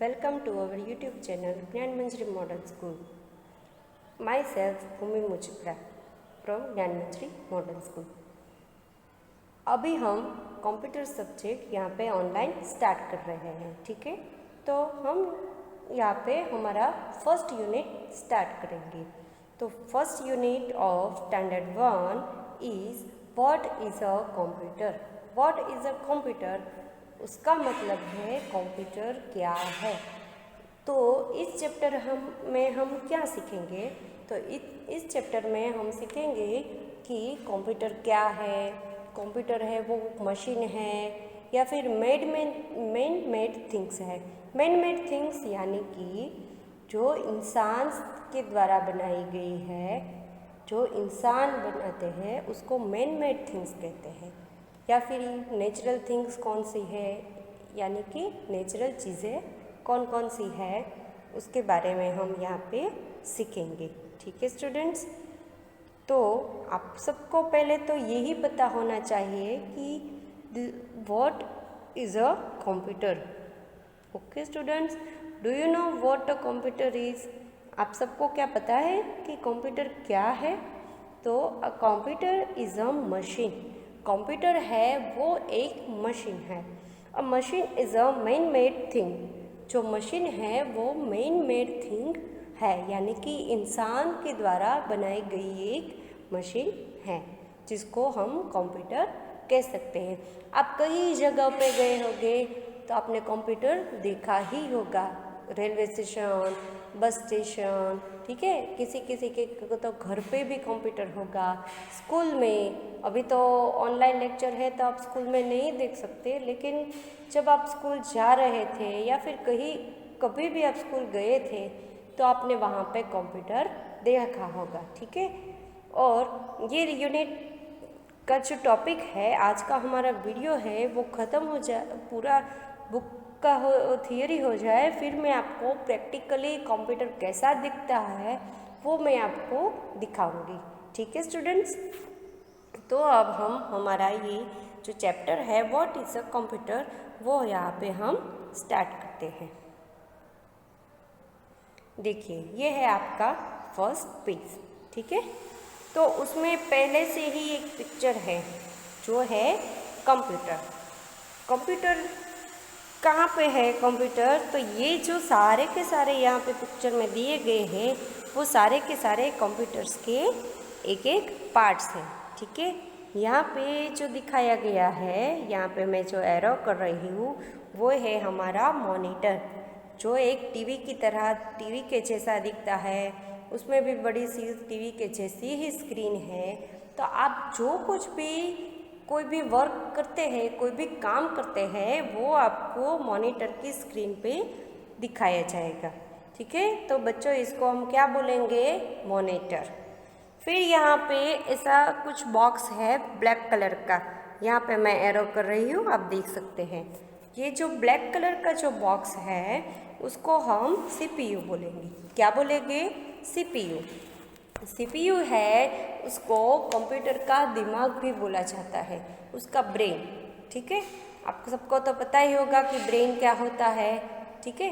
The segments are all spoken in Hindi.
Welcome to our YouTube channel Gyan Manjari Model School. Myself Bhumi Mujibra from Gyan Manjari Model School. अभी हम कंप्यूटर सब्जेक्ट यहाँ पे ऑनलाइन स्टार्ट कर रहे हैं, ठीक है। तो हम यहाँ पे हमारा फर्स्ट यूनिट स्टार्ट करेंगे। तो first unit of standard 1 is what is a computer. What is a computer, उसका मतलब है कंप्यूटर क्या है। तो इस चैप्टर हम क्या सीखेंगे, तो इस चैप्टर में हम सीखेंगे कि कंप्यूटर क्या है। कंप्यूटर है वो मशीन है या फिर मैन मेड थिंग्स है। मैन मेड थिंग्स यानी कि जो इंसान के द्वारा बनाई गई है, जो इंसान बनाते हैं उसको मैन मेड थिंग्स कहते हैं। या फिर नेचुरल थिंग्स कौन सी है, यानी कि नेचुरल चीज़ें कौन कौन सी है, उसके बारे में हम यहाँ पे सीखेंगे, ठीक है स्टूडेंट्स। तो आप सबको पहले तो यही पता होना चाहिए कि what is a computer. Okay students, do you know what a computer is. आप सबको क्या पता है कि कंप्यूटर क्या है। तो a computer is a machine. Computer है वो एक मशीन है। अ machine is a man made thing. जो मशीन है वो मैन मेड थिंग है, यानी कि इंसान के द्वारा बनाई गई एक मशीन है जिसको हम कंप्यूटर कह सकते हैं। आप कई जगह पे गए होंगे तो आपने कंप्यूटर देखा ही होगा। रेलवे स्टेशन, बस स्टेशन, ठीक है। किसी किसी के तो घर पे भी कंप्यूटर होगा। स्कूल में अभी तो ऑनलाइन लेक्चर है तो आप स्कूल में नहीं देख सकते, लेकिन जब आप स्कूल जा रहे थे या फिर कभी भी आप स्कूल गए थे तो आपने वहाँ पे कंप्यूटर देखा होगा, ठीक है। और ये यूनिट का जो टॉपिक है, आज का हमारा वीडियो है, वो ख़त्म हो जाए, पूरा बुक का थियरी हो जाए, फिर मैं आपको प्रैक्टिकली कंप्यूटर कैसा दिखता है वो मैं आपको दिखाऊंगी, ठीक है स्टूडेंट्स। तो अब हम हमारा ये जो चैप्टर है व्हाट इज़ अ कंप्यूटर, वो यहाँ पे हम स्टार्ट करते हैं। देखिए ये है आपका फर्स्ट पेज, ठीक है। तो उसमें पहले से ही एक पिक्चर है जो है कंप्यूटर। कंप्यूटर कहाँ पे है कंप्यूटर, तो ये जो सारे के सारे यहाँ पे पिक्चर में दिए गए हैं वो सारे के सारे कंप्यूटर्स के एक एक पार्ट्स हैं, ठीक है। यहाँ पे जो दिखाया गया है, यहाँ पे मैं जो एरो कर रही हूँ वो है हमारा मॉनिटर, जो एक टीवी की तरह टीवी के जैसा दिखता है। उसमें भी बड़ी सी टीवी के जैसी ही स्क्रीन है। तो आप जो कुछ भी कोई भी वर्क करते हैं, कोई भी काम करते हैं, वो आपको मॉनिटर की स्क्रीन पे दिखाया जाएगा, ठीक है। तो बच्चों इसको हम क्या बोलेंगे, मॉनिटर। फिर यहाँ पे ऐसा कुछ बॉक्स है ब्लैक कलर का, यहाँ पे मैं एरो कर रही हूँ, आप देख सकते हैं। ये जो ब्लैक कलर का जो बॉक्स है उसको हम CPU बोलेंगे। क्या बोलेंगे, CPU। CPU है, उसको कंप्यूटर का दिमाग भी बोला जाता है, उसका ब्रेन, ठीक है। आपको सबको तो पता ही होगा कि ब्रेन क्या होता है, ठीक है।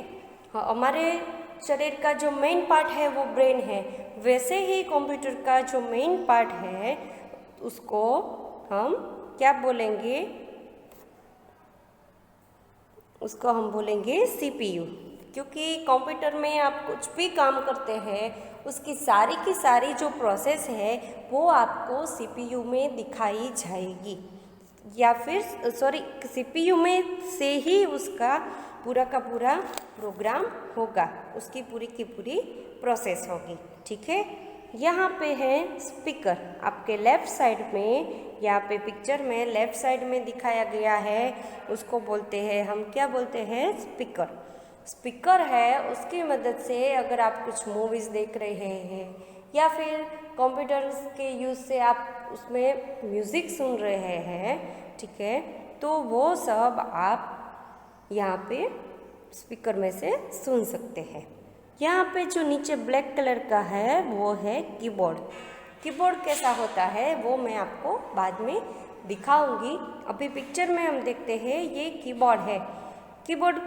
हाँ, हमारे शरीर का जो मेन पार्ट है वो ब्रेन है, वैसे ही कंप्यूटर का जो मेन पार्ट है उसको हम क्या बोलेंगे, उसको हम बोलेंगे CPU। क्योंकि कंप्यूटर में आप कुछ भी काम करते हैं उसकी सारी की सारी जो प्रोसेस है वो आपको CPU में दिखाई जाएगी, या फिर CPU में से ही उसका पूरा का पूरा प्रोग्राम होगा, उसकी पूरी की पूरी प्रोसेस होगी, ठीक है। यहाँ पे है स्पीकर, आपके लेफ़्ट साइड में, यहाँ पे पिक्चर में लेफ़्ट साइड में दिखाया गया है, उसको बोलते हैं, हम क्या बोलते हैं, स्पीकर। स्पीकर है, उसकी मदद से अगर आप कुछ मूवीज़ देख रहे हैं या फिर कंप्यूटर के यूज़ से आप उसमें म्यूज़िक सुन रहे हैं, ठीक है, तो वो सब आप यहाँ पे स्पीकर में से सुन सकते हैं। यहाँ पे जो नीचे ब्लैक कलर का है वो है कीबोर्ड। कीबोर्ड कैसा होता है वो मैं आपको बाद में दिखाऊंगी। अभी पिक्चर में हम देखते हैं ये कीबोर्ड है। कीबोर्ड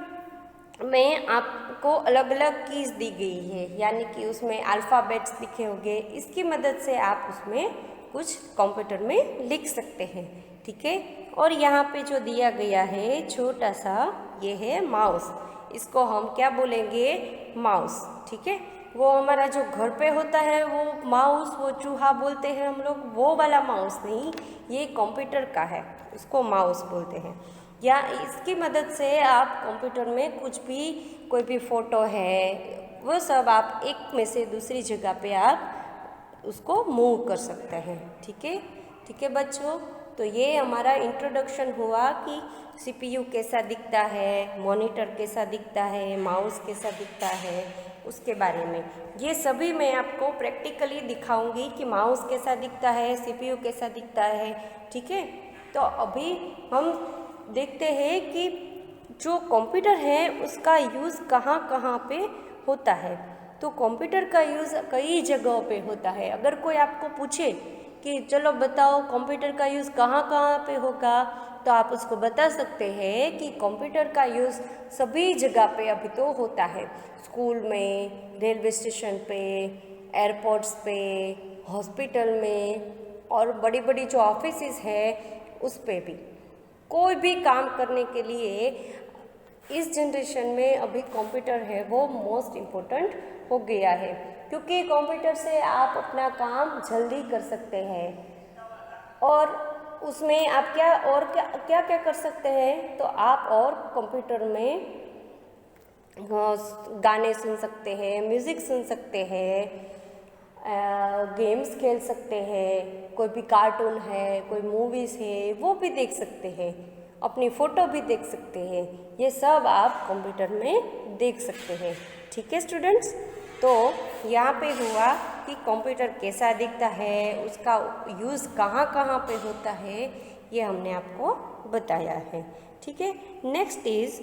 में आपको अलग अलग कीज़ दी गई है, यानी कि उसमें अल्फ़ाबेट्स लिखे होंगे। इसकी मदद से आप उसमें कुछ कंप्यूटर में लिख सकते हैं, ठीक है। और यहाँ पे जो दिया गया है छोटा सा, ये है माउस। इसको हम क्या बोलेंगे? माउस, ठीक है। वो हमारा जो घर पे होता है वो माउस, वो चूहा बोलते हैं हम लोग, वो वाला माउस नहीं, ये कंप्यूटर का है, उसको माउस बोलते हैं। या इसकी मदद से आप कंप्यूटर में कुछ भी, कोई भी फ़ोटो है, वो सब आप एक में से दूसरी जगह पे आप उसको मूव कर सकते हैं, ठीक है। ठीक है बच्चों, तो ये हमारा इंट्रोडक्शन हुआ कि सीपीयू कैसा दिखता है, मॉनिटर कैसा दिखता है, माउस कैसा दिखता है, उसके बारे में। ये सभी मैं आपको प्रैक्टिकली दिखाऊंगी कि माउस कैसा दिखता है, सीपीयू कैसा दिखता है, ठीक है। तो अभी हम देखते हैं कि जो कंप्यूटर है उसका यूज़ कहाँ कहाँ पे होता है। तो कंप्यूटर का यूज़ कई जगहों पे होता है। अगर कोई आपको पूछे कि चलो बताओ कंप्यूटर का यूज़ कहाँ कहाँ पे होगा, तो आप उसको बता सकते हैं कि कंप्यूटर का यूज़ सभी जगह पे अभी तो होता है। स्कूल में, रेलवे स्टेशन पे, एयरपोर्ट्स पे, हॉस्पिटल में, और बड़ी बड़ी जो ऑफिसेस है उस पे भी। कोई भी काम करने के लिए इस जनरेशन में अभी कंप्यूटर है वो मोस्ट इम्पोर्टेंट हो गया है, क्योंकि कंप्यूटर से आप अपना काम जल्दी कर सकते हैं। और उसमें आप क्या क्या कर सकते हैं, तो आप और कंप्यूटर में गाने सुन सकते हैं, म्यूज़िक सुन सकते हैं, गेम्स खेल सकते हैं, कोई भी कार्टून है, कोई मूवीज़ है वो भी देख सकते हैं, अपनी फ़ोटो भी देख सकते हैं। ये सब आप कंप्यूटर में देख सकते हैं, ठीक है स्टूडेंट्स। तो यहाँ पे हुआ कि कंप्यूटर कैसा दिखता है, उसका यूज़ कहाँ कहाँ पे होता है, ये हमने आपको बताया है, ठीक है। नेक्स्ट इज़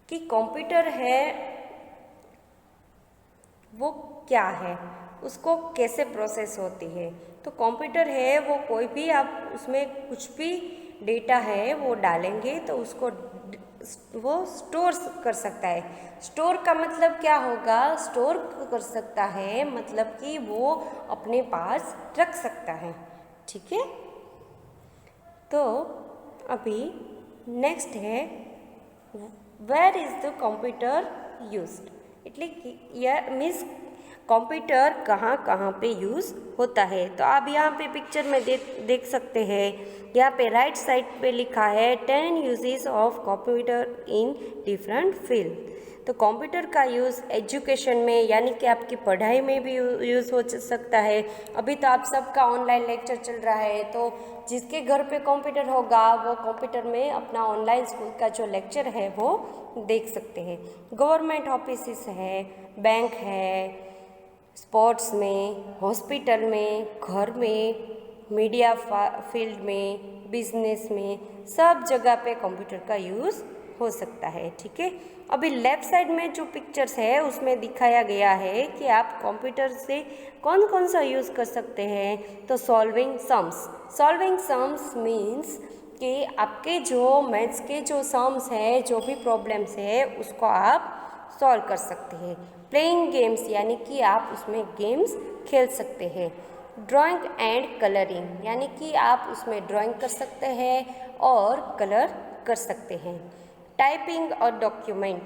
कि कंप्यूटर है वो क्या है, उसको कैसे प्रोसेस होती है। तो कंप्यूटर है वो कोई भी आप उसमें कुछ भी डेटा है वो डालेंगे तो उसको वो स्टोर कर सकता है। स्टोर का मतलब क्या होगा? स्टोर कर सकता है मतलब कि वो अपने पास रख सकता है, ठीक है। तो अभी नेक्स्ट है where is the computer used, એટલે यह मीन्स कंप्यूटर कहाँ कहाँ पे यूज़ होता है। तो आप यहाँ पे पिक्चर में देख सकते हैं, यहाँ पे राइट साइड पे लिखा है 10 uses of computer in different field. तो कंप्यूटर का यूज़ एजुकेशन में, यानी कि आपकी पढ़ाई में भी यूज़ हो सकता है। अभी तो आप सबका ऑनलाइन लेक्चर चल रहा है, तो जिसके घर पे कंप्यूटर होगा वो कंप्यूटर में अपना ऑनलाइन स्कूल का जो लेक्चर है वो देख सकते हैं। गवर्नमेंट ऑफिस है, बैंक है, स्पोर्ट्स में, हॉस्पिटल में, घर में, मीडिया फील्ड में, बिजनेस में, सब जगह पे कंप्यूटर का यूज़ हो सकता है, ठीक है। अभी लेफ्ट साइड में जो पिक्चर्स है उसमें दिखाया गया है कि आप कंप्यूटर से कौन कौन सा यूज़ कर सकते हैं। तो सॉल्विंग सम्स मीन्स कि आपके जो मैथ्स के जो सम्स है, जो भी प्रॉब्लम्स है उसको आप सॉल्व कर सकते हैं। प्लेइंग गेम्स, यानी कि आप उसमें गेम्स खेल सकते हैं। ड्राइंग एंड कलरिंग, यानी कि आप उसमें ड्राइंग कर सकते हैं और कलर कर सकते हैं। टाइपिंग और डॉक्यूमेंट,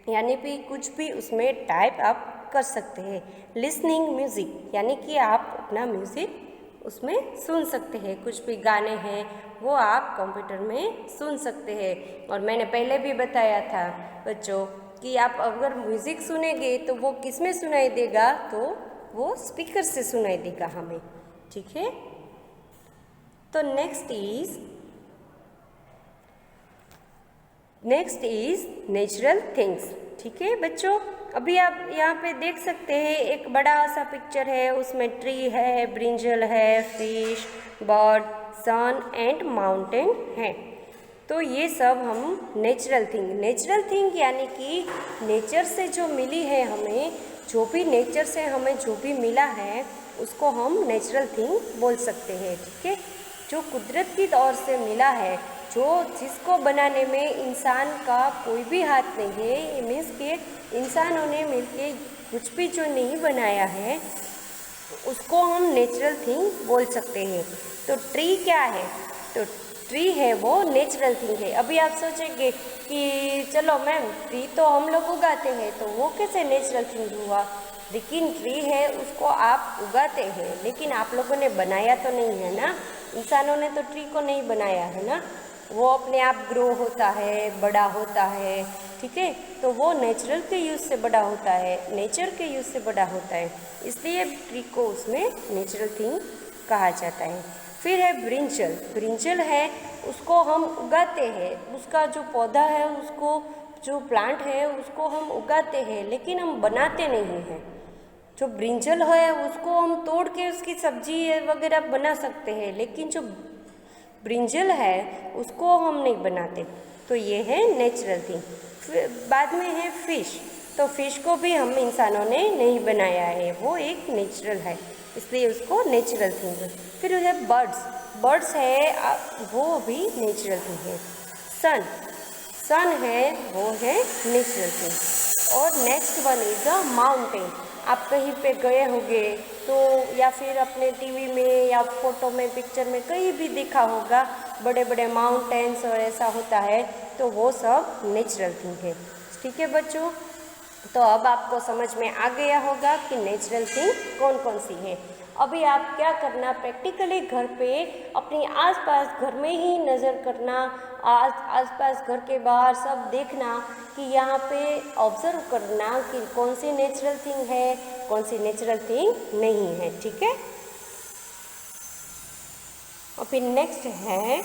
यानी कि कुछ भी उसमें टाइप आप कर सकते हैं। लिसनिंग म्यूज़िक, यानी कि आप अपना म्यूज़िक उसमें सुन सकते हैं, कुछ भी गाने हैं वो आप कंप्यूटर में सुन सकते हैं। और मैंने पहले भी बताया था बच्चों कि आप अगर म्यूज़िक सुनेंगे तो वो किस में सुनाई देगा, तो वो स्पीकर से सुनाई देगा हमें, ठीक है। तो नेक्स्ट इज नेचुरल थिंग्स, ठीक है बच्चों। अभी आप यहाँ पे देख सकते हैं एक बड़ा सा पिक्चर है, उसमें ट्री है, ब्रिंजल है, fish, bird, sun and mountain है। तो ये सब हम नेचुरल थिंग यानी कि नेचर से जो मिली है हमें, जो भी नेचर से हमें जो भी मिला है उसको हम नेचुरल थिंग बोल सकते हैं, ठीक है। जो कुदरत की तौर से मिला है, जो जिसको बनाने में इंसान का कोई भी हाथ नहीं है, मीन्स के इंसानों ने मिलके कुछ भी जो नहीं बनाया है उसको हम नेचुरल थिंग बोल सकते हैं। तो ट्री क्या है? तो ट्री है वो नेचुरल थिंग है। अभी आप सोचेंगे कि चलो मैम ट्री तो हम लोग उगाते हैं तो वो कैसे नेचुरल थिंग हुआ? लेकिन ट्री है उसको आप उगाते हैं, लेकिन आप लोगों ने बनाया तो नहीं है ना। इंसानों ने तो ट्री को नहीं बनाया है ना, वो अपने आप ग्रो होता है, बड़ा होता है, ठीक है। तो वो नेचुरल के यूज़ से बड़ा होता है, नेचर के यूज़ से बड़ा होता है, इसलिए ट्री को उसमें नेचुरल थिंग कहा जाता है। फिर है ब्रिंजल। ब्रिंजल है उसको हम उगाते हैं, उसका जो पौधा है उसको, जो प्लांट है उसको हम उगाते हैं, लेकिन हम बनाते नहीं हैं। जो ब्रिंजल है उसको हम तोड़ के उसकी सब्जी वगैरह बना सकते हैं, लेकिन जो ब्रिंजल है उसको हम नहीं बनाते। तो ये है नेचुरल थिंग। फिर बाद में है फिश। तो फिश को भी हम इंसानों ने नहीं बनाया है, वो एक नेचुरल है, इसलिए उसको नेचुरल थिंग है। फिर है बर्ड्स। बर्ड्स है वो भी नेचुरल थिंग है। सन, सन है वो है नेचुरल थिंग। और next one is a mountain. आप कहीं पे गए होंगे तो, या फिर अपने टीवी में या फोटो में, पिक्चर में कहीं भी देखा होगा बड़े बड़े माउंटेन्स और ऐसा होता है, तो वो सब नेचुरल थिंग है, ठीक है बच्चों। तो अब आपको समझ में आ गया होगा कि नेचुरल थिंग कौन कौन सी है। अभी आप क्या करना, प्रैक्टिकली घर पे अपने आसपास घर में ही नज़र करना, आसपास घर के बाहर सब देखना कि यहाँ पे ऑब्जर्व करना कि कौन सी नेचुरल थिंग है, कौन सी नेचुरल थिंग नहीं है, ठीक है। और फिर नेक्स्ट है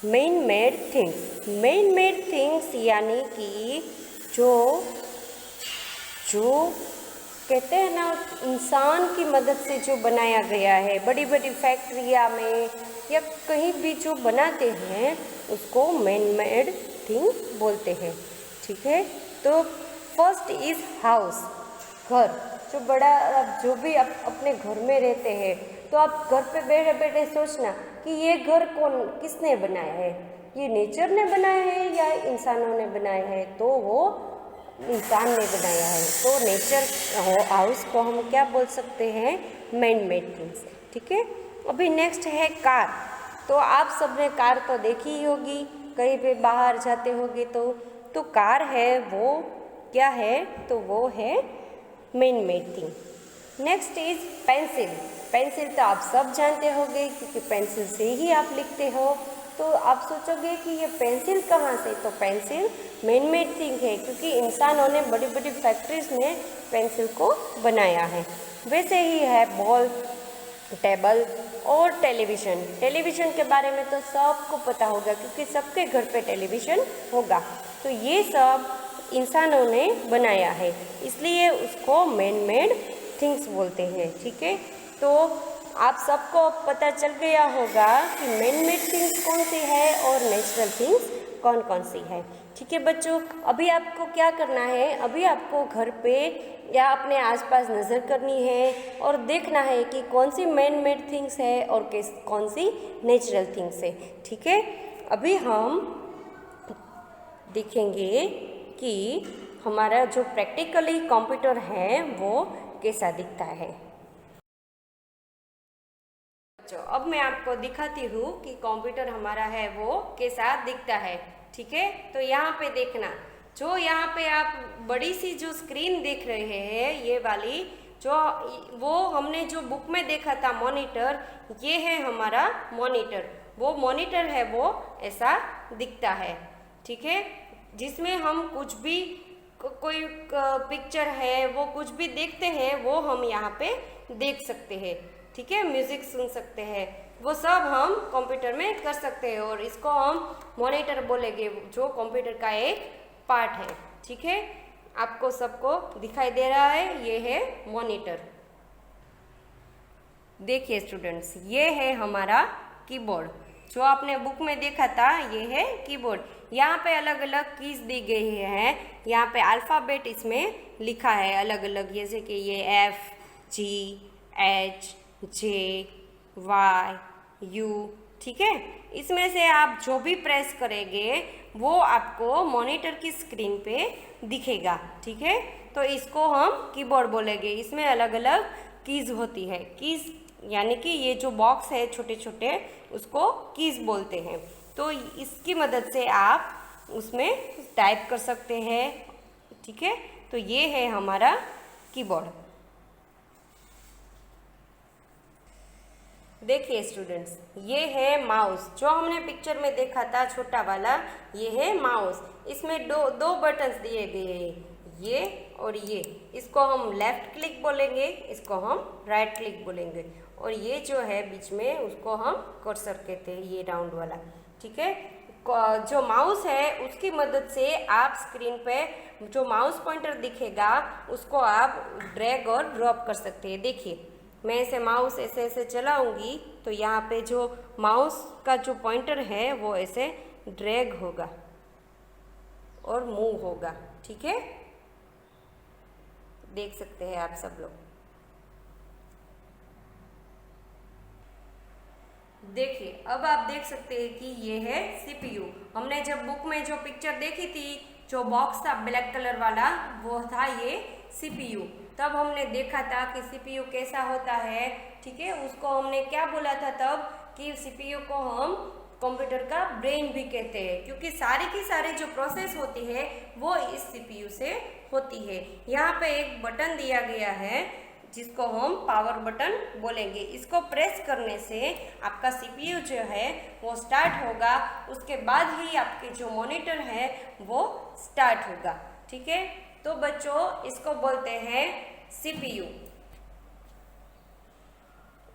man made things. Man made things यानी कि जो कहते हैं ना, इंसान की मदद से जो बनाया गया है, बड़ी बड़ी फैक्ट्रिया में या कहीं भी जो बनाते हैं उसको मैन मेड थिंग बोलते हैं, ठीक है। तो फर्स्ट इज हाउस, घर। जो बड़ा, जो भी आप अपने घर में रहते हैं तो आप घर पे बैठे बैठे सोचना कि ये घर किसने बनाया है, ये नेचर ने बनाया है या इंसानों ने बनाया है? तो वो इंसान ने बनाया है। तो नेचर हाउस को हम क्या बोल सकते हैं? मैन मेड थिंग्स, ठीक है। अभी नेक्स्ट है कार। तो आप सबने कार तो देखी ही होगी, कहीं पे बाहर जाते होगे तो कार है वो क्या है? तो वो है man made thing. Next is pencil. Pencil तो आप सब जानते होंगे क्योंकि पेंसिल से ही आप लिखते हो। तो आप सोचोगे कि ये पेंसिल कहाँ से? तो पेंसिल मैन मेड थिंग है क्योंकि इंसानों ने बड़ी बड़ी फैक्ट्रीज में पेंसिल को बनाया है। वैसे ही है बॉल, टेबल और टेलीविज़न। टेलीविज़न के बारे में तो सबको पता होगा क्योंकि सबके घर पे टेलीविज़न होगा। तो ये सब इंसानों ने बनाया है, इसलिए उसको मैन मेड थिंग्स बोलते हैं, ठीक है। तो आप सबको पता चल गया होगा कि मैन मेड थिंग्स कौन सी है और नेचुरल थिंग्स कौन कौन सी है, ठीक है बच्चों। अभी आपको क्या करना है, अभी आपको घर पे या अपने आसपास नज़र करनी है और देखना है कि कौन सी मैन मेड थिंग्स है और कौन सी नेचुरल थिंग्स है, ठीक है। अभी हम देखेंगे कि हमारा जो प्रैक्टिकली कंप्यूटर है वो कैसा दिखता है। अब मैं आपको दिखाती हूँ कि कंप्यूटर हमारा है वो कैसा दिखता है, ठीक है। तो यहाँ पे देखना, जो यहाँ पे आप बड़ी सी जो स्क्रीन देख रहे हैं ये वाली, जो वो हमने जो बुक में देखा था मॉनिटर, ये है हमारा मॉनिटर। वो मॉनिटर है वो ऐसा दिखता है, ठीक है, जिसमें हम कुछ भी कोई पिक्चर है वो कुछ भी देखते हैं वो हम यहाँ पे देख सकते हैं, ठीक है। म्यूज़िक सुन सकते हैं, वो सब हम कंप्यूटर में कर सकते हैं और इसको हम मॉनिटर बोलेंगे, जो कंप्यूटर का एक पार्ट है, ठीक है। आपको सबको दिखाई दे रहा है, ये है मॉनिटर। देखिए स्टूडेंट्स, ये है हमारा कीबोर्ड, जो आपने बुक में देखा था ये है कीबोर्ड। यहाँ पे अलग अलग कीज दी गई है, यहाँ पे अल्फ़ाबेट इसमें लिखा है अलग अलग, जैसे कि ये F, G, H, J, Y, you, ठीक है। इसमें से आप जो भी प्रेस करेंगे वो आपको मॉनिटर की स्क्रीन पे दिखेगा, ठीक है। तो इसको हम कीबोर्ड बोलेंगे। इसमें अलग अलग कीज होती है। कीज यानी कि ये जो बॉक्स है छोटे छोटे, उसको कीज बोलते हैं। तो इसकी मदद से आप उसमें टाइप कर सकते हैं, ठीक है। तो ये है हमारा कीबोर्ड। देखिए स्टूडेंट्स, ये है माउस जो हमने पिक्चर में देखा था छोटा वाला, ये है माउस। इसमें दो बटन्स दिए गए हैं, ये और ये। इसको हम लेफ्ट क्लिक बोलेंगे, इसको हम राइट क्लिक बोलेंगे। और ये जो है बीच में, उसको हम कर्सर कहते हैं, ये राउंड वाला, ठीक है। जो माउस है उसकी मदद से आप स्क्रीन पे जो माउस पॉइंटर दिखेगा उसको आप ड्रैग और ड्रॉप कर सकते हैं। देखिए, मैं ऐसे माउस ऐसे ऐसे चलाऊंगी तो यहाँ पे जो माउस का जो पॉइंटर है वो ऐसे ड्रैग होगा और मूव होगा, ठीक है। देख सकते हैं आप सब लोग। देखिए, अब आप देख सकते हैं कि ये है सीपीयू। हमने जब बुक में जो पिक्चर देखी थी, जो बॉक्स था ब्लैक कलर वाला, वो था ये सीपीयू। तब हमने देखा था कि सीपीयू कैसा होता है, ठीक है। उसको हमने क्या बोला था तब, कि सीपीयू को हम कंप्यूटर का ब्रेन भी कहते हैं, क्योंकि सारी की सारी जो प्रोसेस होती है वो इस सीपीयू से होती है। यहाँ पे एक बटन दिया गया है जिसको हम पावर बटन बोलेंगे। इसको प्रेस करने से आपका सीपीयू जो है वो स्टार्ट होगा, उसके बाद ही आपके जो मॉनिटर है वो स्टार्ट होगा, ठीक है। तो बच्चों, इसको बोलते हैं सीपीयू,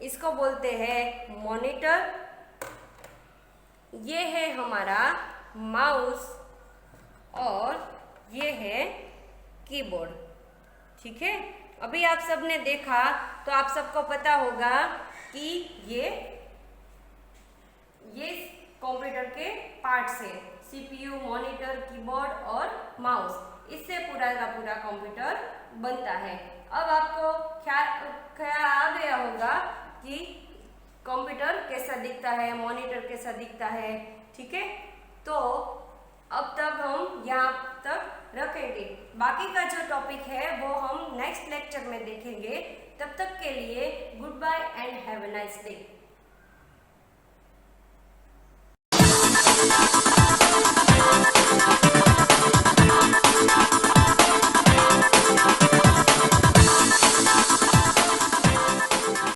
इसको बोलते हैं मॉनिटर। ये है हमारा माउस और ये है कीबोर्ड, ठीक है। अभी आप सबने देखा तो आप सबको पता होगा कि ये कंप्यूटर के पार्ट्स हैं, सीपीयू, मॉनिटर, कीबोर्ड और माउस। इससे पूरा का पूरा कंप्यूटर बनता है। अब आपको ख्याल आ गया होगा कि कंप्यूटर कैसा दिखता है, मॉनिटर कैसा दिखता है, ठीक है। तो अब तक हम यहाँ तक रखेंगे। बाकी का जो टॉपिक है वो हम नेक्स्ट लेक्चर में देखेंगे। तब तक के लिए goodbye and have a nice day.